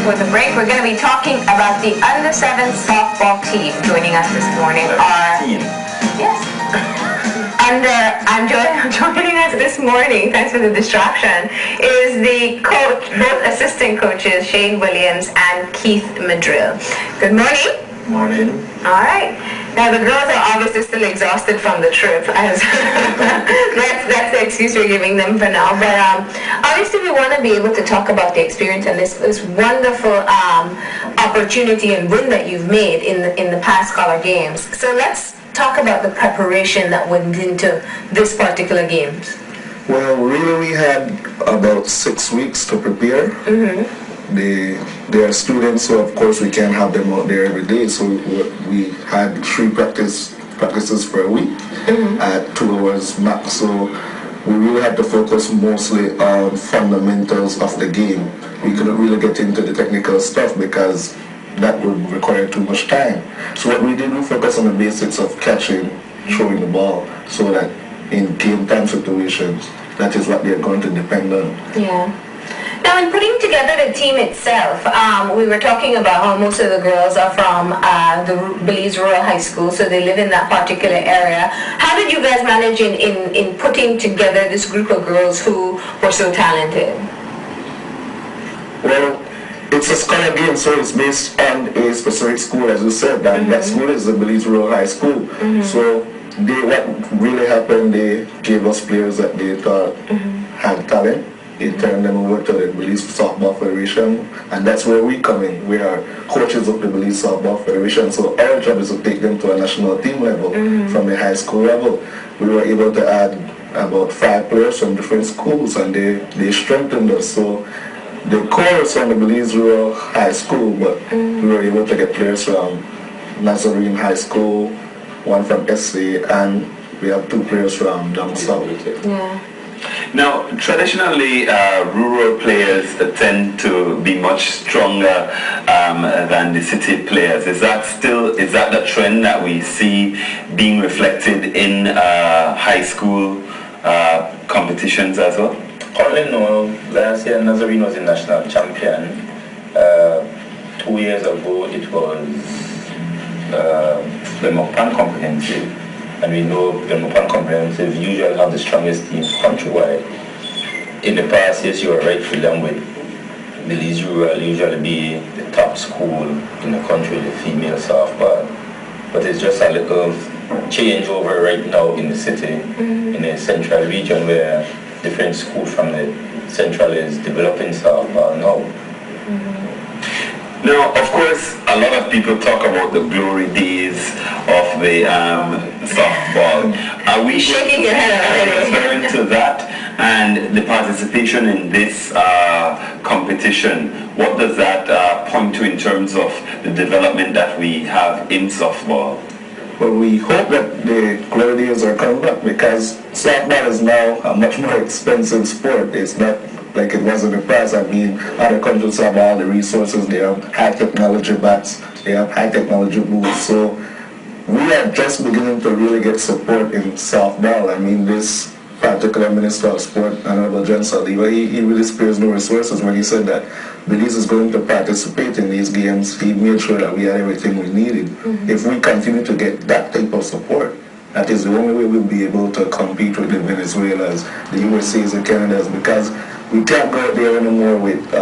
for the break. We're going to be talking about the under-7 softball team. Joining us this morning are... Yes. Joining us this morning, thanks for the distraction, is the coach, both assistant coaches, Shane Williams and Keith Madrill. Good morning. Morning. All right. Now the girls are obviously still exhausted from the trip, as that's the excuse we're giving them for now. But obviously we want to be able to talk about the experience and this wonderful opportunity and win that you've made in the past color games. So let's talk about the preparation that went into this particular games. Well, really we had about 6 weeks to prepare. Mm-hmm. They are students, so of course we can't have them out there every day. So we had 3 practices per week at 2 hours max. So we really had to focus mostly on fundamentals of the game. We couldn't really get into the technical stuff because that would require too much time. So what we did, we focused on the basics of catching, throwing the ball, so that in game time situations, that is what they're going to depend on. Yeah. Now, in putting together the team itself, we were talking about how most of the girls are from the Belize Rural High School, so they live in that particular area. How did you guys manage in putting together this group of girls who were so talented? Well, it's a scholar game, so it's based on a specific school, as you said. That school is the Belize Rural High School. Mm-hmm. So what really happened, they gave us players that they thought had talent. They turned them over to the Belize Softball Federation, and that's where we come in. We are coaches of the Belize Softball Federation, so our job is to take them to a national team level from a high school level. We were able to add about 5 players from different schools, and they strengthened us. So the core is from the Belize Rural High School, but we were able to get players from Nazarene High School, 1 from SC, and we have 2 players from down south. Yeah. Now, traditionally, rural players tend to be much stronger than the city players. Is that the trend that we see being reflected in high school competitions as well? Currently, no. Last year, Nazarene was a national champion. 2 years ago, it was the Mopan Comprehensive. And we know the Mopan Comprehensive usually have the strongest team countrywide. In the past, yes, you were right for them with Belize Rural usually be the top school in the country, the female softball. But it's just a little changeover right now in the city, in the central region where different schools from the central is developing softball now. Now, of course, a lot of people talk about the glory days of the softball. Are we shaking your head already? Referring to that and the participation in this competition? What does that point to in terms of the development that we have in softball? Well, we hope that the glory days are coming back because softball is now a much more expensive sport. It's not like it was in the past. I mean, other countries have all the resources. They have high technology bats. They have high technology booths. So we are just beginning to really get support in softball. I mean, this particular Minister of Sport, Honorable John Saliva, he really spares no resources when he said that Belize is going to participate in these games. He made sure that we had everything we needed. If we continue to get that type of support, that is the only way we'll be able to compete with the Venezuelans, the USAs, the Canadas, because we can't go out there anymore with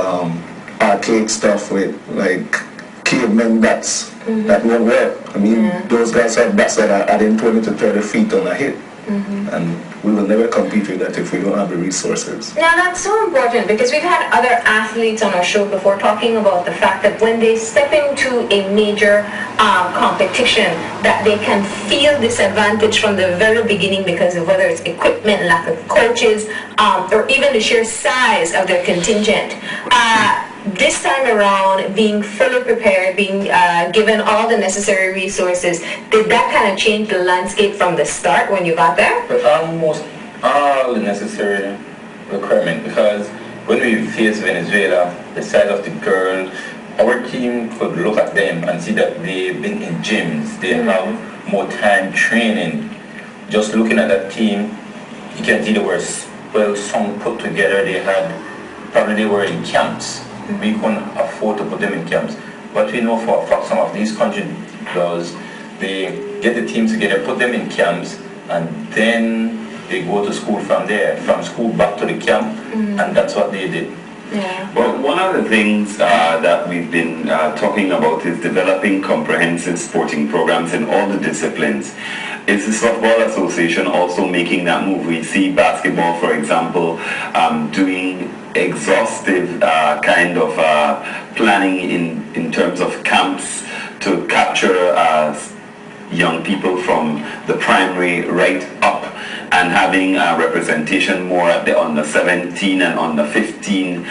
archaic stuff with like cavemen bats that won't work. I mean, those guys have bats that are adding 20 to 30 feet on a hit. And we will never compete with that if we don't have the resources. Now that's so important because we've had other athletes on our show before talking about the fact that when they step into a major competition that they can feel disadvantaged from the very beginning because of whether it's equipment, lack of coaches, or even the sheer size of their contingent. This time around, being fully prepared, being given all the necessary resources, did that kind of change the landscape from the start when you got there? But almost all the necessary requirement, because when we faced Venezuela, the size of the girl, our team could look at them and see that they've been in gyms, they have more time training. Just looking at that team, you can see they were well some put together. They were in camps. We couldn't afford to put them in camps. But we know for a fact some of these countries does, they get the teams together, put them in camps, and then they go to school from there, from school back to the camp, and that's what they did. Yeah. Well, one of the things that we've been talking about is developing comprehensive sporting programs in all the disciplines. Is the Softball Association also making that move? We see basketball, for example, doing exhaustive kind of planning in terms of camps to capture young people from the primary right up, and having representation more at the under 17 and under 15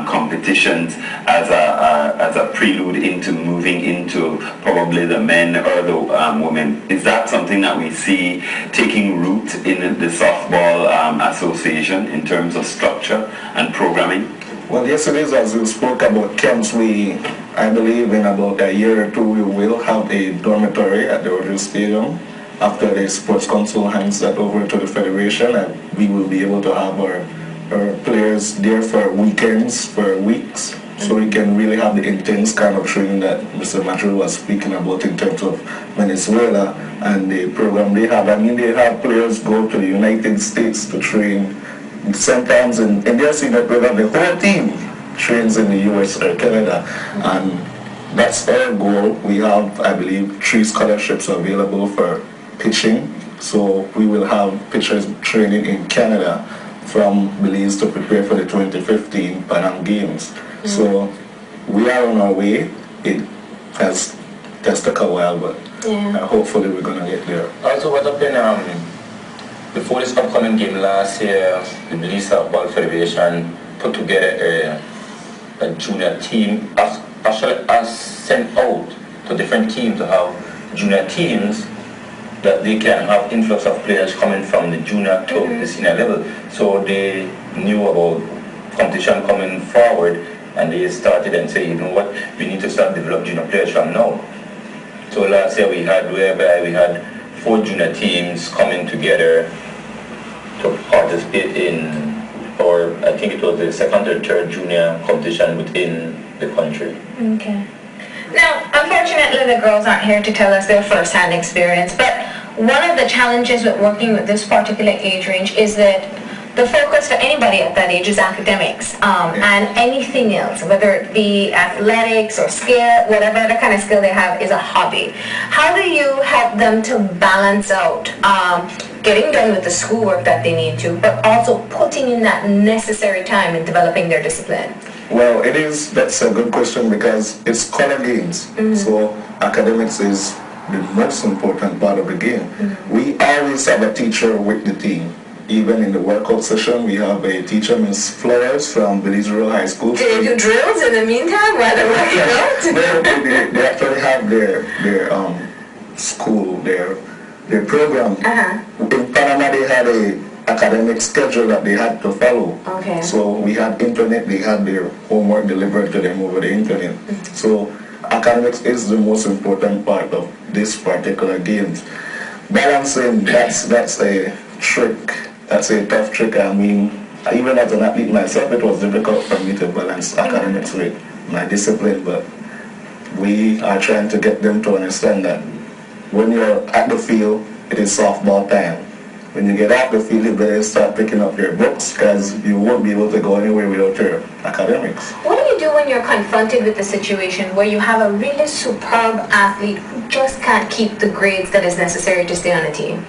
competitions as a prelude into moving into probably the men or the women. Is that something that we see taking root in the Softball Association in terms of structure and programming? Well, yes, it is. As you spoke about camps, I believe in about a year or two, we will have a dormitory at the Roger Stadium. After the Sports Council hands that over to the Federation, and we will be able to have our players there for weekends, for weeks, so we can really have the intense kind of training that Mr. Matthew was speaking about in terms of Venezuela and the program they have. I mean, they have players go to the United States to train. Sometimes in their senior program, the whole team trains in the US or Canada, and that's our goal. We have, I believe, 3 scholarships available for pitching, so we will have pitchers training in Canada from Belize to prepare for the 2015 Pan Am Games. So we are on our way. It has taken a while, but hopefully we're going to get there. Also, what happened before this upcoming game last year, the Belize Softball Federation put together a junior team, actually sent out to different teams to have junior teams that they can have influx of players coming from the junior to the senior level. So they knew about competition coming forward, and they started and said, you know what, we need to start developing junior players from now. So last year we had 4 junior teams coming together to participate in, or I think it was the 2nd or 3rd junior competition within the country. Okay. Now, unfortunately, the girls aren't here to tell us their first-hand experience, but one of the challenges with working with this particular age range is that the focus for anybody at that age is academics, and anything else, whether it be athletics or skill, whatever other kind of skill they have, is a hobby. How do you help them to balance out getting done with the schoolwork that they need to, but also putting in that necessary time in developing their discipline? Well, that's a good question, because it's color games. So academics is the most important part of the game. We always have a teacher with the team. Even in the workout session, we have a teacher, Ms. Flores from Belize Rural High School. Do they do drills in the meantime while they're working out? They actually have their school, their program. In Panama, they had a academic schedule that they had to follow. Okay. So we had internet, they had their homework delivered to them over the internet. So academics is the most important part of this particular games. Balancing, that's a trick. That's a tough trick. I mean, even as an athlete myself, it was difficult for me to balance academics with my discipline, but we are trying to get them to understand that when you're at the field, it is softball time. When you get off the field, you better start picking up your books, because you won't be able to go anywhere without your academics. What do you do when you're confronted with a situation where you have a really superb athlete who just can't keep the grades that is necessary to stay on the team?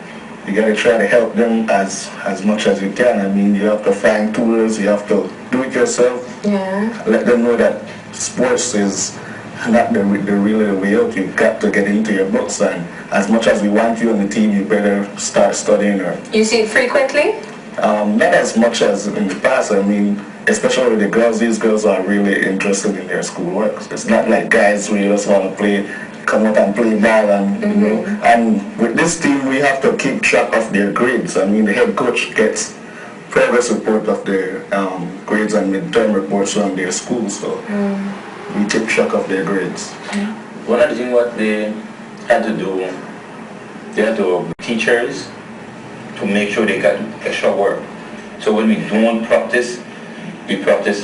You got to try to help them as much as you can. I mean, you have to find tools, you have to do it yourself. Yeah. Let them know that sports is not the really way out. You've got to get into your books, and as much as we want you on the team, you better start studying. Or you see it frequently? Not as much as in the past. I mean, especially with the girls, these girls are really interested in their schoolwork. It's not like guys who just want to come out and play ball, and you know. And with this team, we have to keep track of their grades. I mean, the head coach gets progress report of their grades and midterm reports from their school, so we keep track of their grades. One of the things what they had to do, they had to have teachers to make sure they got extra work. So when we don't practice, we practice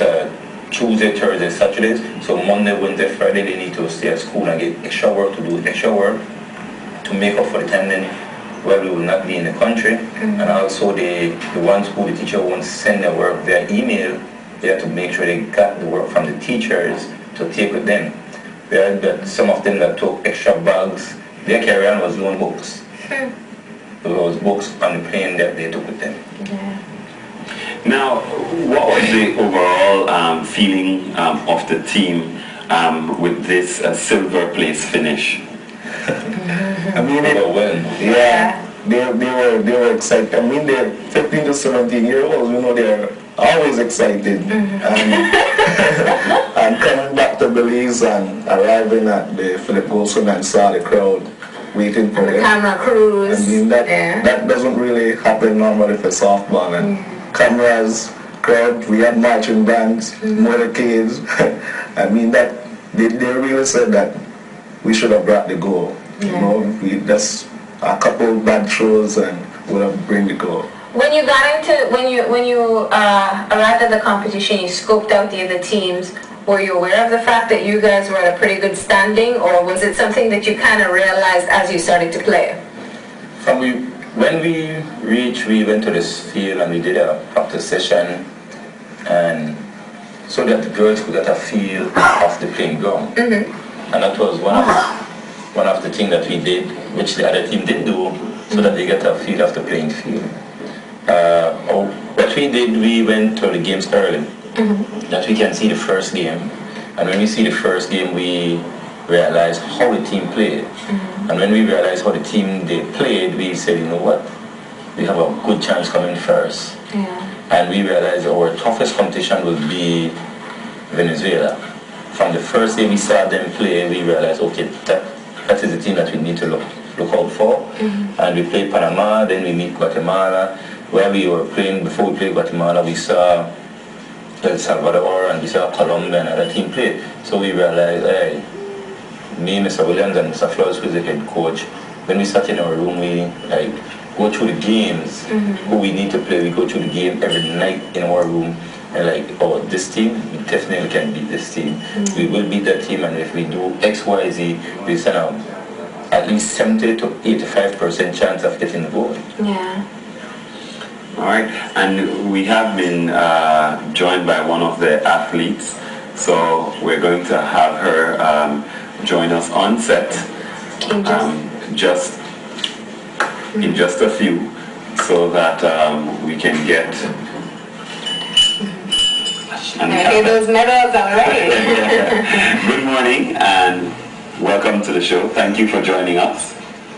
Tuesday, Thursday, Saturdays. So Monday, Wednesday, Friday, they need to stay at school and get extra work to do extra work to make up for the time then where we will not be in the country. And also the ones who the teacher won't send their work via email, they have to make sure they got the work from the teachers to take with them. We had that some of them that took extra bags, their carry-on was loan books. Those books on the plane that they took with them. Now, what was the overall feeling of the team with this silver place finish? I mean, they were excited. I mean, they're 15 to 17-year-olds, you know, they're always excited. And coming back to Belize and arriving at the Philip Golson and saw the crowd waiting for the camera crews. I mean, that doesn't really happen normally for softball. And cameras, crowd, we had marching bands, motorcades. I mean, that they really said that we should have brought the goal. You know, we just a couple bad throws and would have bring the goal. When you got into when you arrived at the competition, you scoped out the other teams. Were you aware of the fact that you guys were at a pretty good standing, or was it something that you kind of realized as you started to play? When we reached, we went to this field and we did a practice session, and so that the girls could get a feel of the playing ground. And that was one of the things that we did, which the other team didn't do, so that they get a feel of the playing field. What we did, we went to the games early, that we can see the first game. And when we see the first game, we realized how the team played. And when we realized how the team they played, we said, you know what, we have a good chance coming first. And we realized our toughest competition will be Venezuela. From the first day we saw them play, we realized, okay, that is the team that we need to look out for. And we played Panama, then we meet Guatemala. Where we were playing, before we played Guatemala, we saw El Salvador and we saw Colombia and other team play. So we realized, hey, me, Mr. Williams and Mr. Flores, who is the head coach, when we sat in our room, we go through the games, who we need to play. We go through the game every night in our room. And oh, this team, we definitely can beat this team. We will beat that team, and if we do X, Y, Z, we send out at least 70 to 85% chance of getting the goal. All right, and we have been joined by one of the athletes, so we're going to have her join us on set in just a few, so that we can get. Okay, those medals already. Good morning and welcome to the show. Thank you for joining us.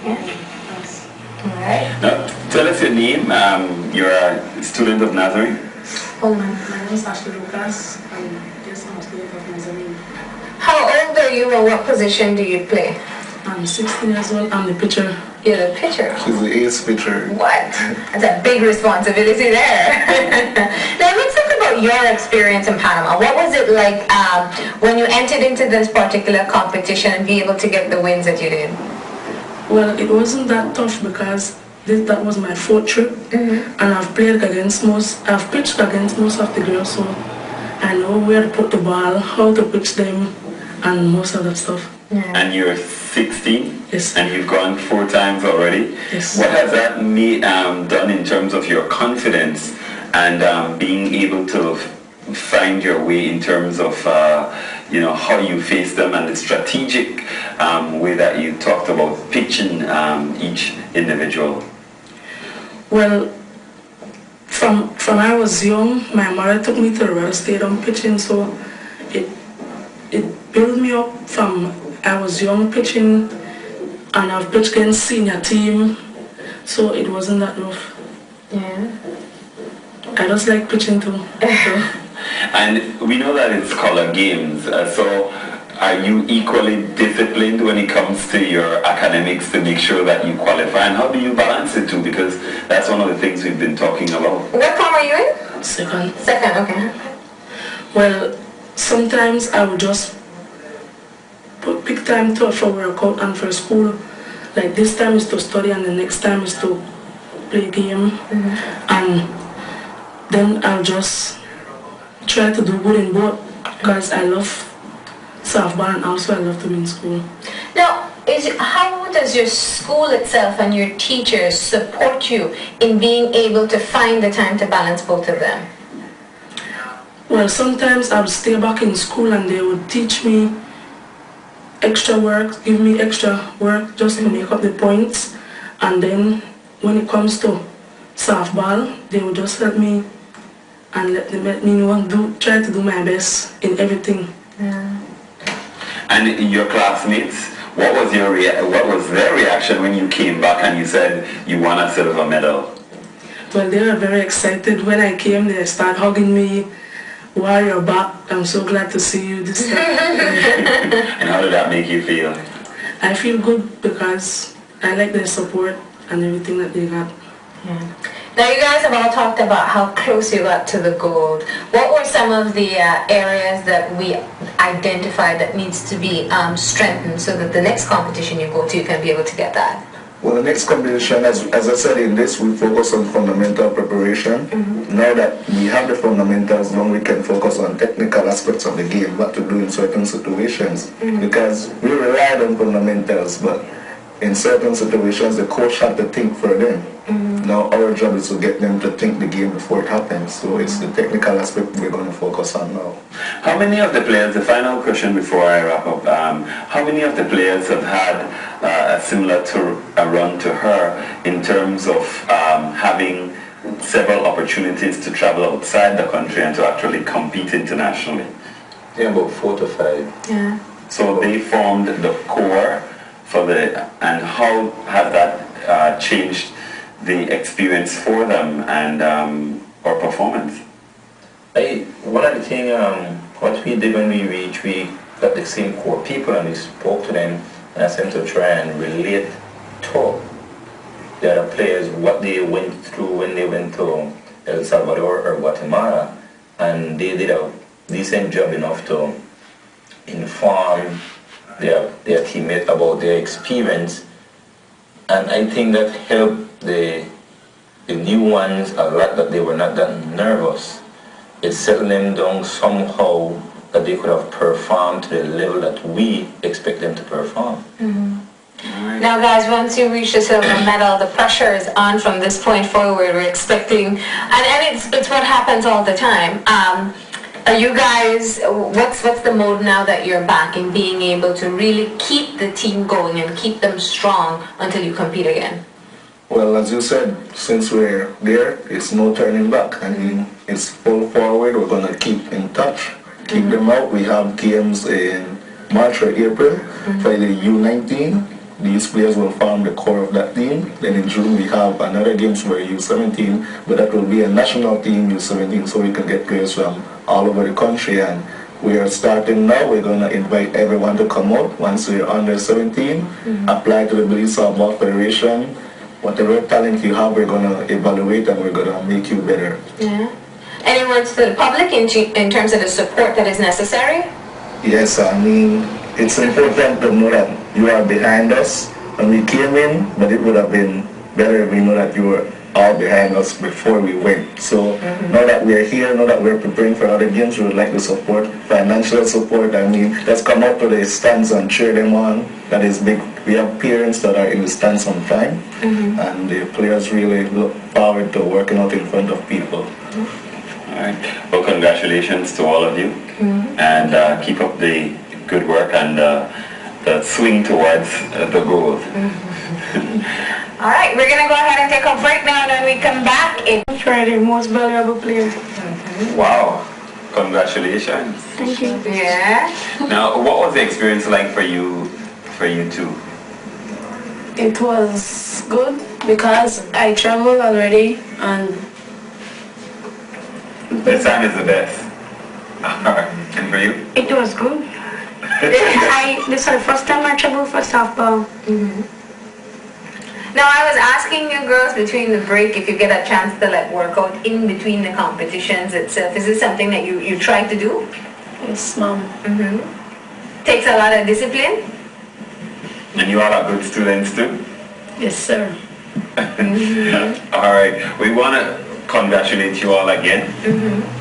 All right. Now, tell us your name. You're a student of Nazarene. My name is Ashley Lucas. I'm just a student of Nazarene. How old are you and what position do you play? I'm 16 years old. I'm the pitcher. You're the pitcher? She's the ace pitcher. What? That's a big responsibility there. Now let's talk about your experience in Panama. What was it like when you entered into this particular competition and be able to get the wins that you did? Well, it wasn't that tough because that was my fourth trip, and I've pitched against most of the girls, so I know where to put the ball, how to pitch them, and most of that stuff. And you're 16? Yes. And you've gone 4 times already? Yes. What has that done in terms of your confidence and being able to find your way in terms of how you face them and the strategic way that you talked about pitching each individual? Well, from I was young, my mother took me to the Royal Stadium pitching, so it built me up from I was young pitching, and I've pitched against senior team, so it wasn't that rough. I just like pitching too. And we know that it's color games, so are you equally disciplined when it comes to your academics to make sure that you qualify? And how do you balance it too? Because that's one of the things we've been talking about. What form are you in? Second. Second, okay. Well, sometimes I would just pick time for workout and for school. Like this time is to study and the next time is to play game. And then I'll just try to do good in both because I love softball and also I love to be in school. Now, how does your school itself and your teachers support you in being able to find the time to balance both of them? Well, sometimes I would stay back in school and they would teach me extra work, give me extra work just to make up the points. And then when it comes to softball, they would just help me and let me know, try to do my best in everything. Yeah. And your classmates, what was their reaction when you came back and you said you won a silver medal? Well, they were very excited. When I came, they started hugging me. While you're back, I'm so glad to see you this time. And how did that make you feel? I feel good because I like their support and everything that they got. Yeah. Now you guys have all talked about how close you got to the gold. What were some of the areas that we identified that needs to be strengthened so that the next competition you go to, you can be able to get that? Well, the next competition, as I said in this, we focus on fundamental preparation. Now that we have the fundamentals, now we can focus on technical aspects of the game, what to do in certain situations. Because we relied on fundamentals, but in certain situations, the coach had to think for them. Now our job is to get them to think the game before it happens. So it's the technical aspect we're going to focus on now. How many of the players, the final question before I wrap up, how many of the players have had a similar run to her in terms of having several opportunities to travel outside the country and to actually compete internationally? Yeah, about 4 to 5. Yeah. So they formed the core for and how has that changed the experience for them and or performance? One of the things, what we did when we reached, we got the same core people and we spoke to them and asked them to try and relate to the other players what they went through when they went to El Salvador or Guatemala, and they did a decent job enough to inform their teammates about their experience, and I think that helped the new ones a lot, that they were not that nervous. It settled them down somehow that they could have performed to the level that we expect them to perform. Now guys, once you reach the silver medal, the pressure is on from this point forward. We're expecting, and it's what happens all the time. Are you guys, what's the mode now that you're back in being able to really keep the team going and keep them strong until you compete again? Well, as you said, since we're there, it's no turning back. I mean, it's full forward. We're going to keep in touch, keep them out. We have games in March or April for the U19. These players will form the core of that team. Then in June we have another games for U17, but that will be a national team U17, so we can get players from all over the country. And we are starting now. We're going to invite everyone to come out once we're under 17, apply to the Belize Softball Federation. Whatever talent you have, we're going to evaluate and we're going to make you better. Yeah. Any words to the public in terms of the support that is necessary? Yes, I mean, it's important to know that you are behind us when we came in, but it would have been better if we know that you were all behind us before we went. So now that we are here, now that we're preparing for other games, we would like the support, financial support. I mean, let's come up to the stands and cheer them on. That is big. We have parents that are in the stands on time, and the players really look forward to working out in front of people. All right. Well, congratulations to all of you, and keep up the good work and the swing towards the goal. All right, we're going to go ahead and take a break now, and when we come back, it's Friday, most valuable player. Wow. Congratulations. Thank you. yeah. Now, what was the experience like for you two? It was good because I traveled already and This time is the best. All right. And for you? it was good. This is the first time I traveled for softball. Now, I was asking you girls between the break if you get a chance to like work out in between the competitions itself. Is this something that you try to do? Yes, mom. Takes a lot of discipline? And you all are good students too? Yes, sir. All right. We want to congratulate you all again.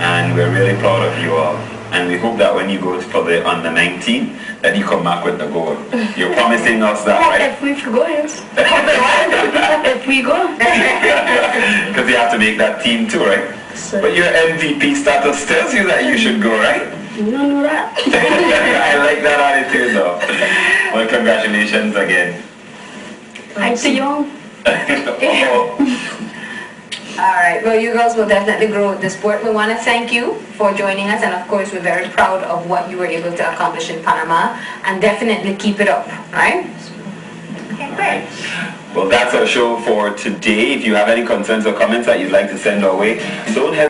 And we're really proud of you all. and we hope that when you go for the under 19, that you come back with the gold. You're promising us that, right? If we go, yes. If we go. Because you have to make that team too, right? So, but your MVP status tells you that you should go, right? you don't know that. I like that attitude though. Well, congratulations again. I'm too young. All right, well, you girls will definitely grow the sport. We want to thank you for joining us, and of course, we're very proud of what you were able to accomplish in Panama, and definitely keep it up, right? Okay, great. Well, that's our show for today. If you have any concerns or comments that you'd like to send our way, don't hesitate.